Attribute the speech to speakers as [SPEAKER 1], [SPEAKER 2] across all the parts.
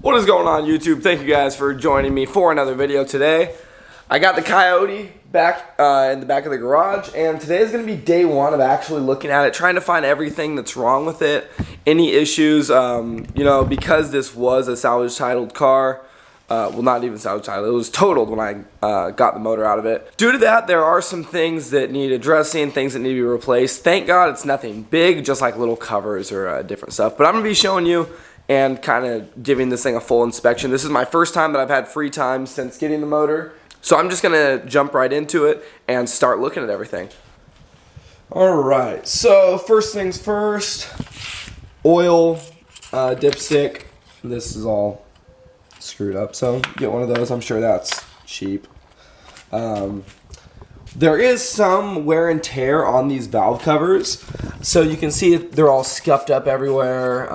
[SPEAKER 1] What is going on, YouTube? Thank you guys for joining me for another video today. I got the Coyote back in the back of the garage, and today is going to be day one of actually looking at it, trying to find everything that's wrong with it, any issues. You know, because this was a salvage titled car, well, not even salvage titled, it was totaled when I got the motor out of it. Due to that, there are some things that need addressing, things that need to be replaced. Thank God it's nothing big, just like little covers or different stuff. But I'm going to be showing you and kind of giving this thing a full inspection. This is my first time that I've had free time since getting the motor. So I'm just gonna jump right into it and start looking at everything. Alright, so first things first, oil, dipstick. This is all screwed up, so get one of those. I'm sure that's cheap. There is some wear and tear on these valve covers. So you can see they're all scuffed up everywhere.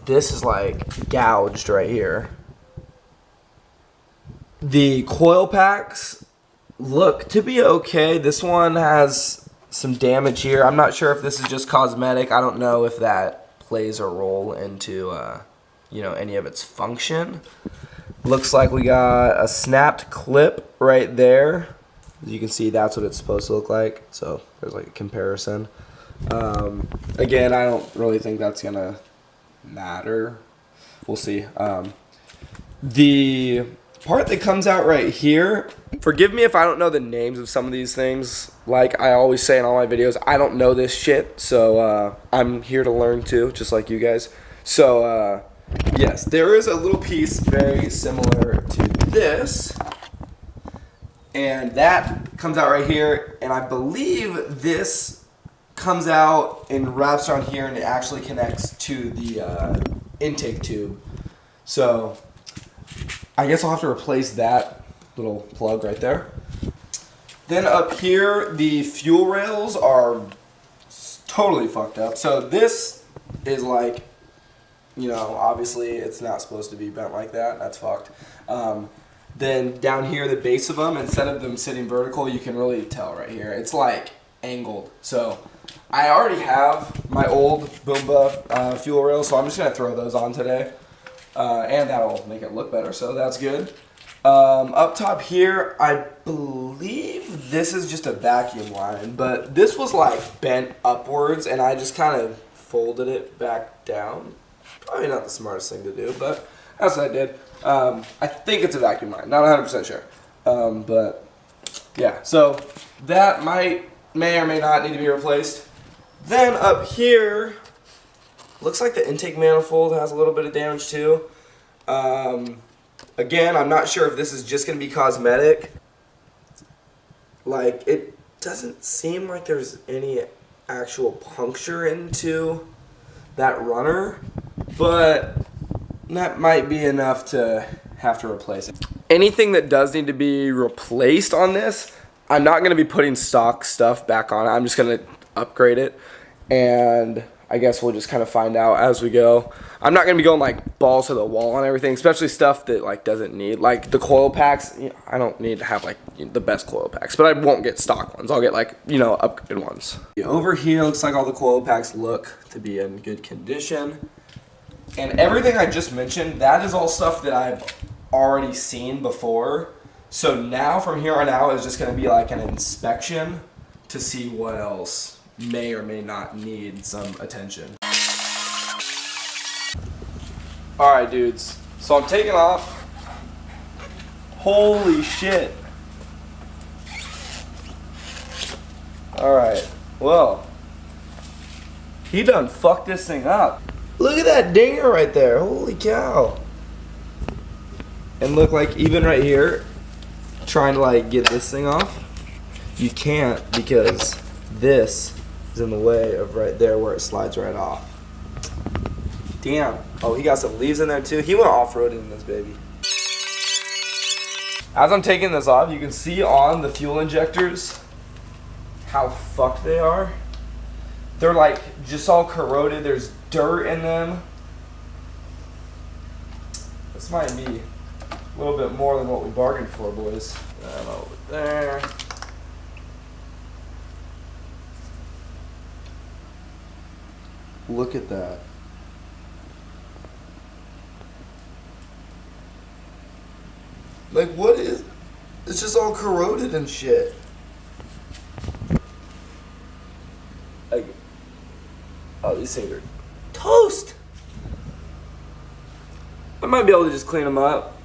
[SPEAKER 1] This is like gouged right here. The coil packs look to be okay. This one has some damage here. I'm not sure if this is just cosmetic. I don't know if that plays a role into you know, any of its function. Looks like we got a snapped clip right there. As you can see, that's what it's supposed to look like. So there's like a comparison. Again, I don't really think that's gonna matter. We'll see. The part that comes out right here, forgive me if I don't know the names of some of these things. Like I always say in all my videos, I don't know this shit, so I'm here to learn too, just like you guys. So yes, there is a little piece very similar to this, and that comes out right here, and I believe this comes out and wraps around here, and it actually connects to the intake tube. So I guess I'll have to replace that little plug right there. Then up here, the fuel rails are totally fucked up. So this is like, you know, obviously it's not supposed to be bent like that. That's fucked. Then down here, the base of them, instead of them sitting vertical, you can really tell right here. It's like angled. So I already have my old Boomba fuel rails, so I'm just going to throw those on today. And that'll make it look better, so that's good. Up top here, I believe this is just a vacuum line, but this was like bent upwards, and I just kind of folded it back down. Probably not the smartest thing to do, but that's what I did. I think it's a vacuum line, not 100% sure. But yeah, so that may or may not need to be replaced. Then up here, looks like the intake manifold has a little bit of damage too. Again, I'm not sure if this is just going to be cosmetic. Like, it doesn't seem like there's any actual puncture into that runner, but that might be enough to have to replace it. Anything that does need to be replaced on this, I'm not going to be putting stock stuff back on it. I'm just going to upgrade it, and I guess we'll just kind of find out as we go. I'm not going to be going like balls to the wall on everything, especially stuff that like doesn't need, like the coil packs. You know, I don't need to have like the best coil packs, but I won't get stock ones. I'll get like, you know, upgraded ones. Over here looks like all the coil packs look to be in good condition. And everything I just mentioned, that is all stuff that I've already seen before. So now from here on out is just going to be like an inspection to see what else may or may not need some attention. Alright dudes, so I'm taking off. Holy shit. Alright, well, he done fucked this thing up. Look at that dinger right there, holy cow. And look, like even right here, trying to like get this thing off, you can't because this is in the way of right there where it slides right off. Damn. Oh, he got some leaves in there too. He went off-roading in this baby. As I'm taking this off, you can see on the fuel injectors how fucked they are. They're like just all corroded. There's dirt in them. This might be a little bit more than what we bargained for, boys. Over there. Look at that. Like, what is... It's just all corroded and shit. Like, oh, these things are toast. I might be able to just clean them up.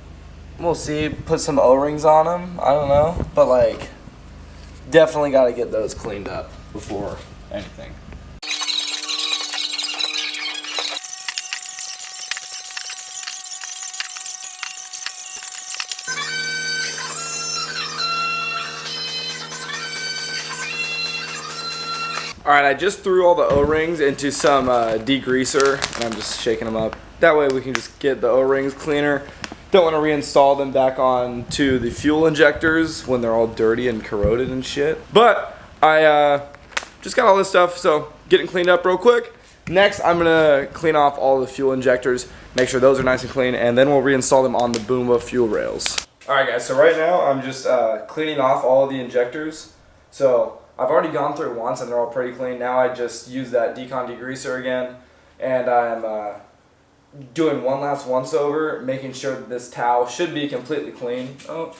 [SPEAKER 1] We'll see. Put some O-rings on them. I don't know. But, like, definitely got to get those cleaned up before anything. Alright, I just threw all the O-rings into some degreaser, and I'm just shaking them up. That way we can just get the O-rings cleaner. Don't want to reinstall them back onto the fuel injectors when they're all dirty and corroded and shit. But I just got all this stuff, so getting cleaned up real quick. Next, I'm going to clean off all the fuel injectors, make sure those are nice and clean, and then we'll reinstall them on the Boomba fuel rails. Alright guys, so right now I'm just cleaning off all of the injectors. So I've already gone through it once and they're all pretty clean. Now I just use that decon degreaser again, and I'm doing one last once over, making sure that this towel should be completely clean. Oh,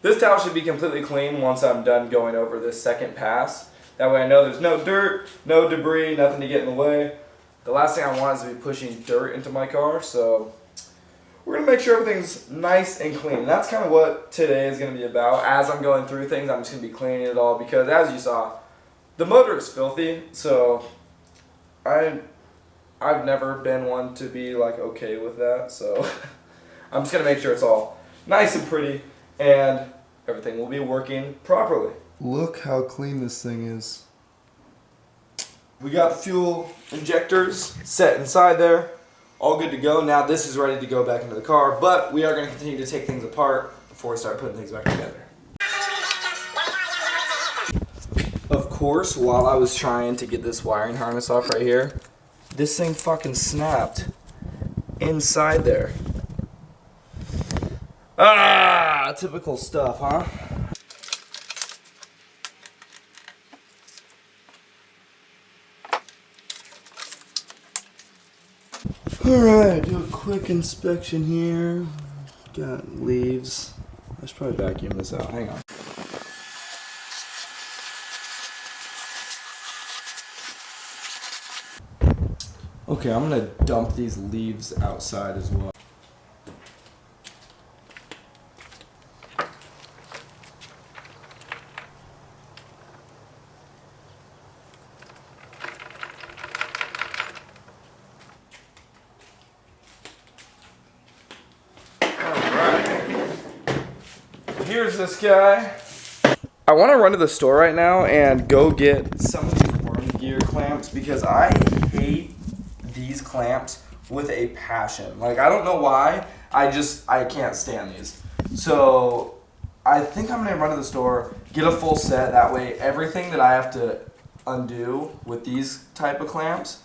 [SPEAKER 1] this towel should be completely clean once I'm done going over this second pass. That way I know there's no dirt, no debris, nothing to get in the way. The last thing I want is to be pushing dirt into my car, so we're going to make sure everything's nice and clean. And that's kind of what today is going to be about. As I'm going through things, I'm just going to be cleaning it all because, as you saw, the motor is filthy. So I've never been one to be like okay with that. So I'm just going to make sure it's all nice and pretty and everything will be working properly. Look how clean this thing is. We got the fuel injectors set inside there. All good to go. Now this is ready to go back into the car, but we are going to continue to take things apart before we start putting things back together. Of course, while I was trying to get this wiring harness off right here, this thing fucking snapped inside there. Ah, typical stuff, huh? Alright, do a quick inspection here. Got leaves. I should probably vacuum this out. Hang on. Okay, I'm gonna dump these leaves outside as well. Here's this guy. I want to run to the store right now and go get some of these worm gear clamps because I hate these clamps with a passion. Like, I don't know why, I can't stand these. So I think I'm going to run to the store, get a full set. That way everything that I have to undo with these type of clamps,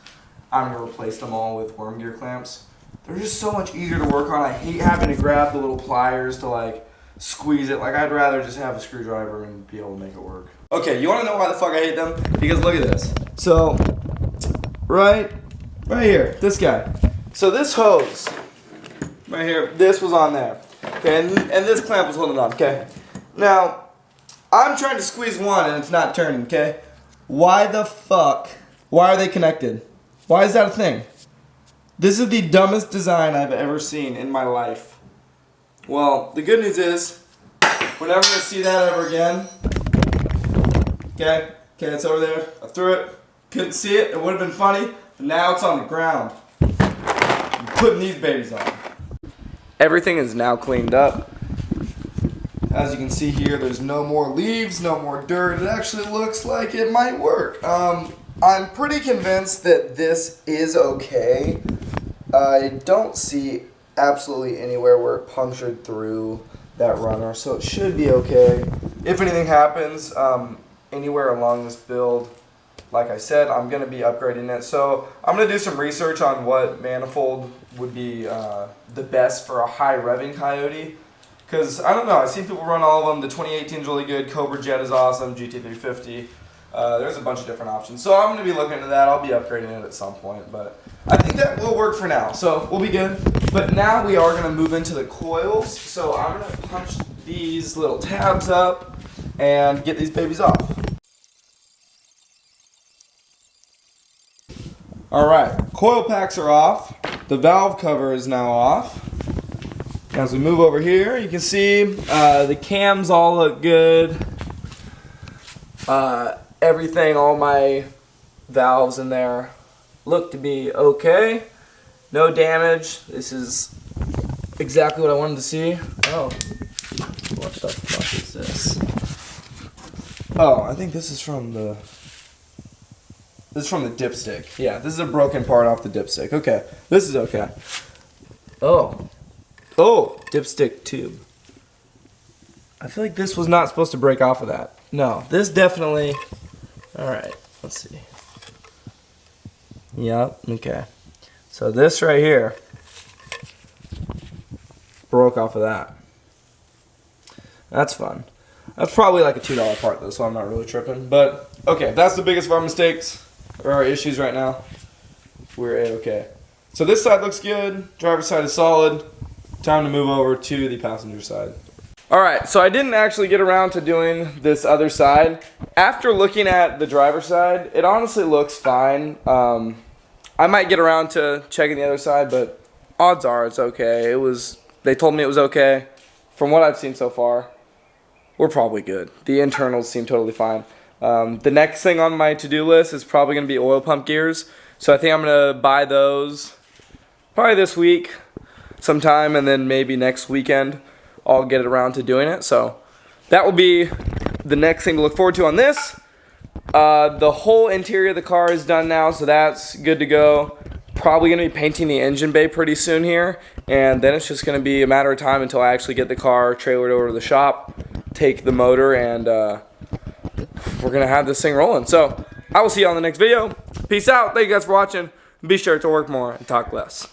[SPEAKER 1] I'm going to replace them all with worm gear clamps. They're just so much easier to work on. I hate having to grab the little pliers to like squeeze it. Like, I'd rather just have a screwdriver and be able to make it work. Okay, you want to know why the fuck I hate them? Because look at this. So, right here, this guy. So this hose, right here, this was on there. Okay, and this clamp was holding on, okay? Now, I'm trying to squeeze one and it's not turning, okay? Why the fuck? Why are they connected? Why is that a thing? This is the dumbest design I've ever seen in my life. Well, the good news is, we're never going to see that ever again. Okay, it's over there. I threw it. Couldn't see it. It would have been funny. But now it's on the ground. I'm putting these babies on. Everything is now cleaned up. As you can see here, there's no more leaves, no more dirt. It actually looks like it might work. I'm pretty convinced that this is okay. I don't see absolutely anywhere where it punctured through that runner, so it should be okay. If anything happens anywhere along this build, like I said, I'm going to be upgrading it. So I'm going to do some research on what manifold would be the best for a high revving Coyote, because I don't know, I've seen people run all of them. The 2018 is really good, Cobra Jet is awesome, GT350. There's a bunch of different options. So I'm going to be looking into that. I'll be upgrading it at some point, but I think that will work for now. So we'll be good. But now we are going to move into the coils. So I'm going to punch these little tabs up and get these babies off. Alright, coil packs are off. The valve cover is now off. As we move over here, you can see the cams all look good. Everything, all my valves in there look to be okay. No damage. This is exactly what I wanted to see. Oh, what the fuck is this? Oh, I think this is from the dipstick. Yeah, this is a broken part off the dipstick. Okay, this is okay. Oh, dipstick tube. I feel like this was not supposed to break off of that. No, this definitely. All right, let's see. Yep, okay. So this right here broke off of that. That's fun. That's probably like a $2 part though, so I'm not really tripping. But okay, that's the biggest of our mistakes or our issues right now. We're A-okay. So this side looks good. Driver's side is solid. Time to move over to the passenger side. Alright, so I didn't actually get around to doing this other side. After looking at the driver's side, it honestly looks fine. I might get around to checking the other side, but odds are it's okay. They told me it was okay. From what I've seen so far, we're probably good. The internals seem totally fine. The next thing on my to-do list is probably going to be oil pump gears. So I think I'm going to buy those probably this week sometime, and then maybe next weekend I'll get around to doing it. So that will be the next thing to look forward to on this. The whole interior of the car is done now, so that's good to go. Probably going to be painting the engine bay pretty soon here, and then it's just going to be a matter of time until I actually get the car trailered over to the shop, take the motor, and we're going to have this thing rolling. So I will see you on the next video. Peace out. Thank you guys for watching. Be sure to work more and talk less.